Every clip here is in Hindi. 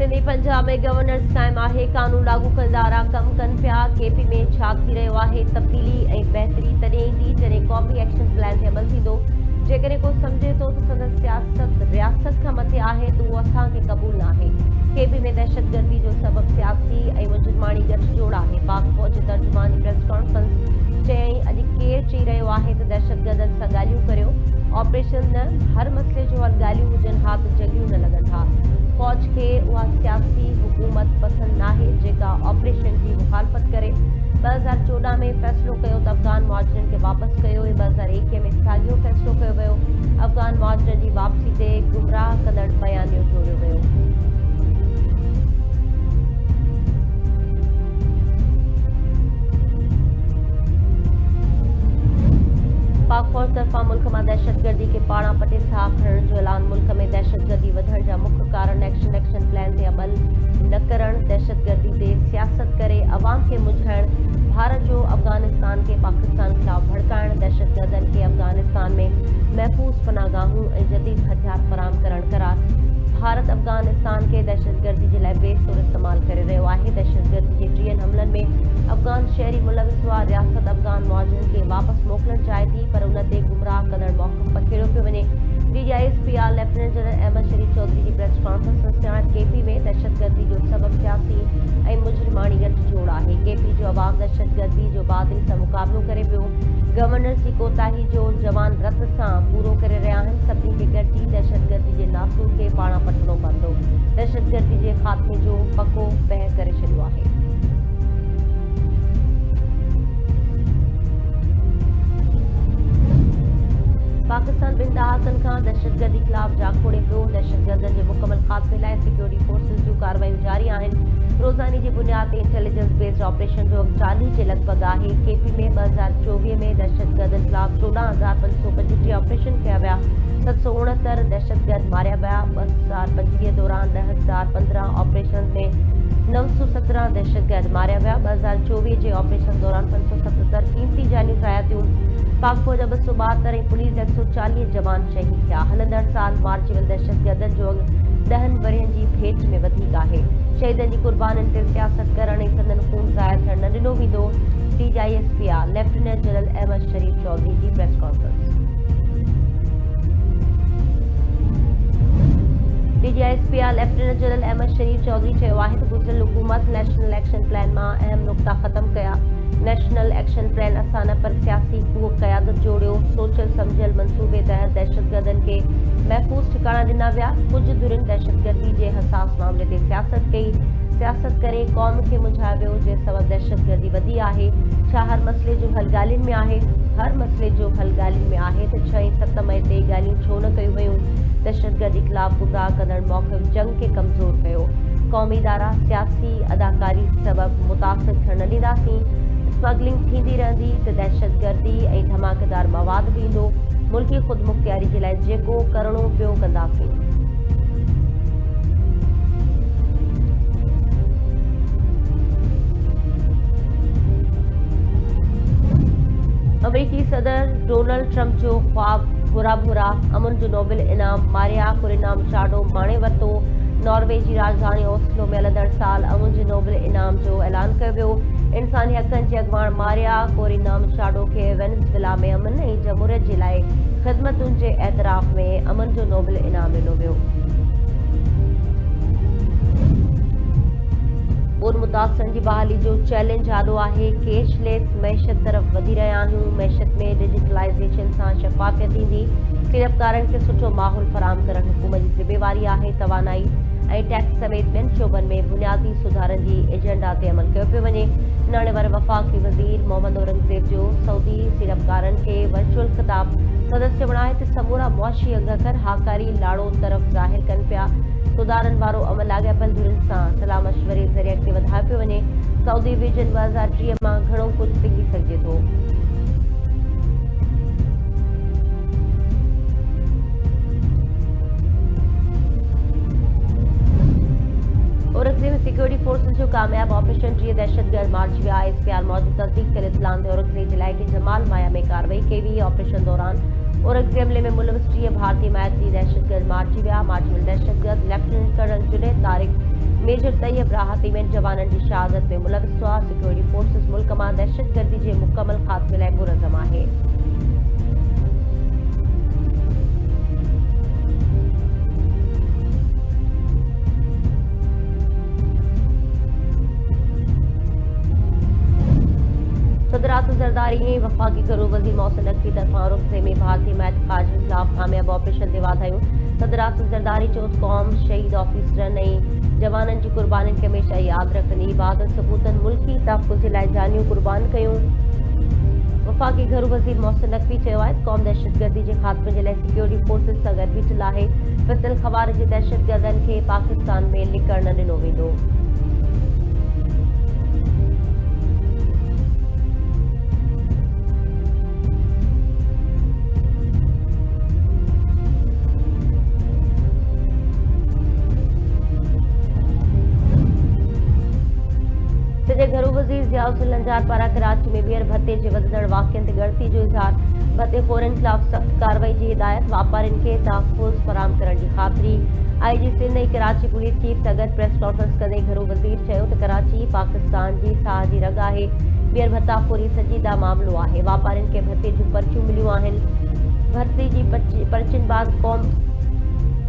सिंधी पंजाब में गवर्नर्स कायम आहे। कानून लागू कंदारा कम कनि पिया। केपी में छा थी रहियो आहे? तब्दीली ऐं बहितरी तॾहिं ईंदी जॾहिं क़ौमी एक्शन प्लान ते अमल थींदो। जेकॾहिं को सम्झे थो त संदसि सियासत रियासत खां मथे आहे त उहो असांखे क़बूल न आहे। केपी में दहशतगर्दी जो सबब सियासी ऐं मुजरिमाणी गठजोड़ आहे। पाक फ़ौज तर्जुमान जी प्रेस कॉन्फ्रेंस चयईं अॼु केरु चई रहियो आहे त दहशतगर्दनि सां ॻाल्हियूं करियो। ऑपरेशन न, हर मसइले जो हल ॻाल्हियूं हुजनि हा त जॻहियूं न लॻनि हा। फ़ौज खे उहा सियासी हुकूमत पसंदि नाहे जेका ऑपरेशन जी मुखालफ़त करे। 2014 में फ़ैसिलो कयो त अफ़गान मुहाजिरनि खे वापसि कयो ऐं 2021 में साॻियो फ़ैसिलो कयो वियो। अफ़गान मुहाजिरनि जी वापसी ते गुमराह कंदड़ बयानियो जोड़ियो वियो। पाक फ़ौज तरफ़ां मुल्क मां दहशतगर्दी खे पाणा पटे साह खणण जो ऐलान। मुल्क में दहशतगर्दी वधण जा मुख्य कारण एक्शन प्लान ते अमल न करण, दहशतगर्दी ते सियासत करे अवाम खे मुझाइण, भारत जो अफ़गानिस्तान खे पाकिस्तान ख़िलाफ़ भड़काइण, दहशतगर्दनि खे अफ़गानिस्तान में महफ़ूज़ पनाहगाहूं ऐं जदीद हथियार फ़राहम करण करार। भारत अफ़गानिस्तान खे दहशतगर्दी जे लाइ बेस्तौर इस्तेमाल करे रहियो आहे। दहशतगर्दी जे 3 हमलनि में अफ़गान शहरी मुलविस हुआ। रियासत अफ़गान मुहाजिरनि खे वापसि मोकिलणु चाहे थी पर उन ते गुमराह कंदड़ मौक़िफ़ पखेड़ियो पियो वञे। DGISPR lieutenant general Ahmed Sharif Chaudhry जी प्रेस कॉन्फ्रेंस में केपी में दहशतगर्दी जो सबब सियासी ऐं मुजरिमाणी गठजोड़ आहे। केपी जो अवाम दहशतगर्दी जो बादल सां मुक़ाबिलो करे पियो। गवर्नर्स जी कोताही जो जवान रत सां पूरो करे रहिया आहिनि। सभिनी खे गॾिजी दहशतगर्दी जे नासूर खे पाणा पटणो पवंदो। दहशतगर्दी जे ख़ात्मे जो पको तय करे छॾियो आहे। पाकिस्तान 2 दहाकनि खां दहशतगर्दी ख़िलाफ़ जाखोड़े पियो। दहशतगर्दनि जे मुकमल ख़ात्मे लाइ सिक्योरिटी फोर्सिस जूं कार्रवायूं जारी आहिनि। रोज़ानी जी बुनियाद ते इंटेलिजेंस बेस्ड ऑपरेशन जो 40 जे लॻभॻि आहे। केपी में 2024 में दहशतगर्दनि ख़िलाफ़ 14,525 ऑपरेशन कया विया। 769 दहशतगर्द मारिया विया। 2025 दौरान 10,015 ऑपरेशन में 917 दहशतगर्द मारिया विया। 2024 जे ऑपरेशन दौरान 577 कीमती जानियूं ज़ाया थियूं। पाक फ़ौज 272 ऐं पुलिस 140 जवान शहीद थिया। हलंदड़ साल मारिजी दहशतगर्दनि जो अघु 10 वरियनि जी भेट में वधीक आहे। शहीदनि जी कुर्बानीनि ते सियासत करण ऐं संदनि खून ज़ाया थियण न ॾिनो वेंदो। DGISPR lieutenant general Ahmed Sharif Chaudhry जी press conference. DGISPR lieutenant general Ahmed Sharif Chaudhry चयो आहे त गुज़िरियल हुकूमत नेशनल एक्शन प्लान मां अहम नुक़्ता ख़त्म कया। नेशनल एक्शन प्लान असां न पर सियासी क़यादत जोड़ियो। सोचियल सम्झियल मंसूबे तहत दहशतगर्दनि खे महफ़ूज़ ठिकाणा ॾिना विया। कुझु धुरियुनि दहशतगर्दी जे हसास मामले ते सियासत कई। सियासत करे क़ौम खे मुझाए वियो जे सबबि दहशतगर्दी वधी आहे। छा हर मसइले जो हल ॻाल्हियुनि में आहे? हर मसइले जो हल ॻाल्हियुनि में आहे त 6 ऐं 7 मई ते ॻाल्हियूं छो न कयूं वयूं? दहशतगर्दी ख़िलाफ़ गुमराह कंदड़ मौक़िफ़ जंग खे कमज़ोर कयो। क़ौमी इदारा सियासी अदाकारी सबबि मुतासिर थियण न ॾींदासीं। स्मगलिंग थींदी रहंदी त दहशतगर्दी ऐं धमाकेदार मवाद बि ईंदो। मुल्की ख़ुदमुख्तियारी जे लाइ जेको करणो पियो कंदासीं। अमेरिकी सदर डोनाल्ड ट्रंप जो ख्वाब बुरा भुरा। अमन जो नोबेल इनाम मारिया कुरिनाम चाडो माणे वरितो। नॉर्वे जी राजधानी ओस्लो में हलंदड़ साल अमन जे नोबेल इनाम जो ऐलान कयो वियो। इंसानी हक़नि जे अॻुवाण मारिया कोरिनाम चाडो खे वेनेज़ुएला में अमन ऐं जमहूरियत जे लाइ ख़िदमतुनि जे एतराफ़ में अमन जो नोबेल इनाम ॾिनो वियो। ॿोॾि मुतासिरनि जी बहाली जो चैलेंज आॾो आहे। कैशलेस मैशत तरफ़ वधी रहिया आहियूं। मैशत में डिजिटलाइज़ेशन सां शफ़ाफ़ियत ईंदी। सीड़पकारनि खे सुठो माहौल फ़राहम करणु हुकूमत जी ज़िम्मेवारी आहे। तवानाई ऐं टैक्स समेत ॿियनि शोबनि में बुनियादी सुधारनि जी एजेंडा ते अमल कयो पियो वञे। नाणेवार वफ़ाक़ी वज़ीर मोहम्मद औरंगज़ेब जो सऊदी सीड़पकारनि खे वर्चुअल ख़िताब। संदसि चवणु आहे त समूरा मुआशी अघकर हाकारी लाड़ो तरफ़ ज़ाहिर कनि पिया। सुधारनि वारो अमल लाॻापियल धुरियुनि सां सलाह मशवरे ज़रिए अॻिते वधायो पियो वञे। सऊदी विजन 2030 मां घणो कुझु सिखी सघिजे थो। औरंगज़ेब में सिक्योरिटी फोर्सिस जो कामयाब ऑपरेशन 3 दहशतगर्द मारिजी विया। ISPR मौजूद तस्दीक कयल इत्तलाउनि ते औरंगज़ेब जे इलाइक़े जमाल माया में कार्रवाई कई वई। ऑपरेशन दौरान औरंगज़ेब हमले में मुलविस 3 भारतीय हिमायती दहशतगर्द मारिजी विया। मारिजी वियल दहशतगर्द lieutenant colonel Junaid Tariq major Tayyab Rahat इवेंट जवाननि जी शहादत में मुलविस हुआ। सिक्योरिटी फोर्सेस मुल्क मां दहशतगर्दी जे मुकमल ख़ात्मे लाइ पुरज़म आहे। सदर आसिफ जरदारी ने वफाकी घरू वज़ीर मोहसिन नकवी तरफ़ां रुख़्से में भारतीय हिमायत ख़ारज के ख़िलाफ़ कामयाब ऑपरेशन ते वाधायूं। सदर आसिफ जरदारी चयो क़ौम शहीद ऑफिसरनि ऐं जवाननि जी क़ुर्बानीनि खे हमेशह यादि रखंदी। बहादुर सपूतनि मुल्की तहफ़्फ़ुज़ जे लाइ जानियूं क़ुर्बान कयूं। वफाकी घरू वज़ीर मोहसिन नकवी चयो आहे त क़ौम दहशतगर्दी जे ख़ात्मे जे लाइ सिक्योरिटी फोर्सिस सां गॾु बीठल आहे। फ़िज़िल ख़वारिज जे दहशतगर्दनि खे पाकिस्तान में लिकण न ॾिनो वेंदो। सॼे घरू वज़ीर ज़ियाउल नजार पारां कराची में ॿीहर भत्ते जे वधंदड़ वाक़िअनि ते ॻणती जो इज़हार। भत्तेखोरनि ख़िलाफ़ सख़्त कार्रवाई जी हिदायत। वापारियुनि खे तहफ़्फ़ुज़ फ़राहम करण जी ख़ातिरी। IG सिंध ऐं कराची पुलिस चीफ सां गॾु प्रेस कॉन्फ्रेंस कंदे घरू वज़ीर चयो त कराची पाकिस्तान जी साह जी रग आहे। ॿीहर भत्ताखोरी संजीदा मामिलो आहे। वापारियुनि खे भत्ते जूं पर्चियूं मिलियूं आहिनि। भर्ती जी पर्चियुनि बाबति क़ौम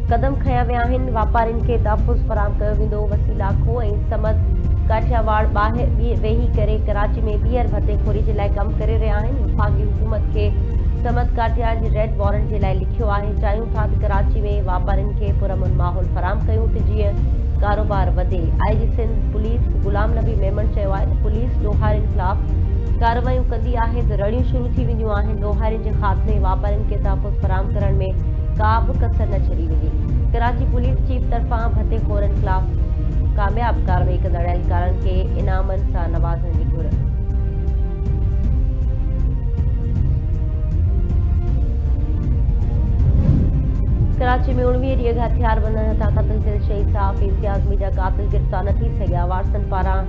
क़दम खंया विया आहिनि। वापारियुनि खे तहफ़्फ़ुज़ फ़राहम कयो वेंदो। वसीला खो ऐं समद काठियावाड़ ॿाहिरि वेही करे कराची में ॿीहर भत्तेखोरी जे लाइ कमु करे रहिया आहिनि। वफ़ाक़ी हुकूमत खे समद काठियावाड़ जे रेड वॉरंट जे लाइ लिखियो आहे। चाहियूं था त कराची में वापारियुनि खे पुरअमन माहौल फ़राहम कयूं त जीअं कारोबार वधे। IG सिंध पुलिस गुलाम नबी मेमन चयो आहे त पुलिस ॾोहारियुनि ख़िलाफ़ कार्रवायूं कंदी आहे त रड़ियूं शुरू थी वेंदियूं आहिनि। ॾोहारियुनि जे ख़ात्मे वापारियुनि खे तहफ़्फ़ुज़ फ़राहम करण में का बि कसर न छॾी वेंदी। कराची पुलिस चीफ तरफ़ां भत्तेखोरनि ख़िलाफ़ कामयाब कार्रवाई कंदड़ एहलकारनि खे इनामनि सां नवाज़ण जी घुर। कराची में 19 ॾींहं खां हथियारबंदनि हथां क़त्ल थियल शहीद सहाफ़ी इम्तियाज़ मीर जा क़ातिल गिरफ़्तार न थी सघिया। वारसनि पारां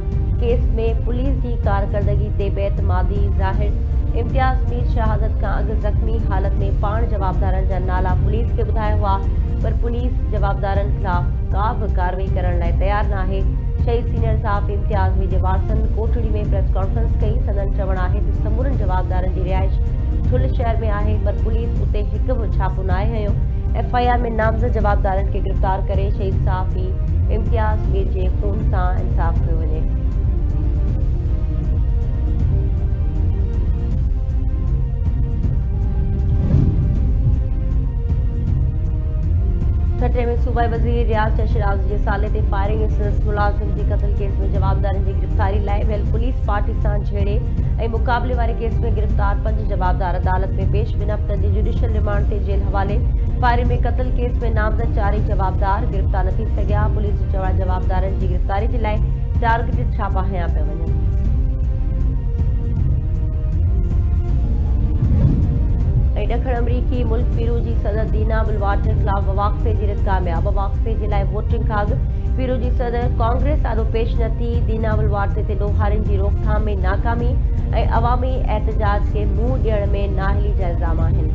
केस में पुलिस जी कारकर्दगी ते बेइतमादी ज़ाहिर। इम्तियाज़ मीर शहादत खां अॻु ज़ख़्मी हालत में पाण जवाबदारनि जा नाला पुलिस खे ॿुधाया हुआ, पर पुलिस जवाबदारनि ख़िलाफ़ का बि कार्रवाई करण लाइ तयारु न आहे। शहीद सीनियर सहाफ़ी इम्तियाज़ मीर जे वारसनि कोटड़ी में प्रेस कॉन्फ्रेंस कई। संदनि चवणु आहे त समूरनि जवाबदारनि जी रिहाइश ठुल शहर में आहे, पर पुलिस उते हिकु बि छापो न आहे हयो। FIR में नामज़द जवाबदारनि खे गिरफ़्तार करे शहीद सहाफ़ी इम्तियाज़ मीर जे खून सां इंसाफ़ कयो वञे। खटे में सूबाई वज़ीर रियाज़ शशिराज़ जे साले ते फायरिंग इंसिडेंस मुलाज़िम जे क़त्ल केस में जवाबदारनि जी गिरफ़्तारी लाइ वियल पुलिस पार्टी सां झेड़े ऐं मुक़ाबले वारे केस में गिरफ़्तार 5 जवाबदार अदालत में पेश। ॿिनि हफ़्तनि जी जुडिशियल रिमांड ते जेल हवाले। फायरिंग में क़त्ल केस में नामज़द 4 जवाबदार गिरफ़्तार न थी सघिया। पुलिस जो चवणु आहे जवाबदारनि जी गिरफ़्तारी जे लाइ टारगेटेड छापा हया पिया वञनि। ॾखण अमरीकी मुल्क पीरू जी सदर दीना बुलवाट जे ख़िलाफ़ वक़्फ़े जी रिथ कामयाब। वक़्फ़े जे लाइ वोटिंग खां अॻु पीरू जी सदर कांग्रेस आॾो पेश न थी। दीना बुलवाट ते ॾोहारियुनि जी रोकथाम में नाकामी ऐं अवामी एहतजाज खे मुंहुं ॾियण में नाअहली जा इल्ज़ाम आहिनि।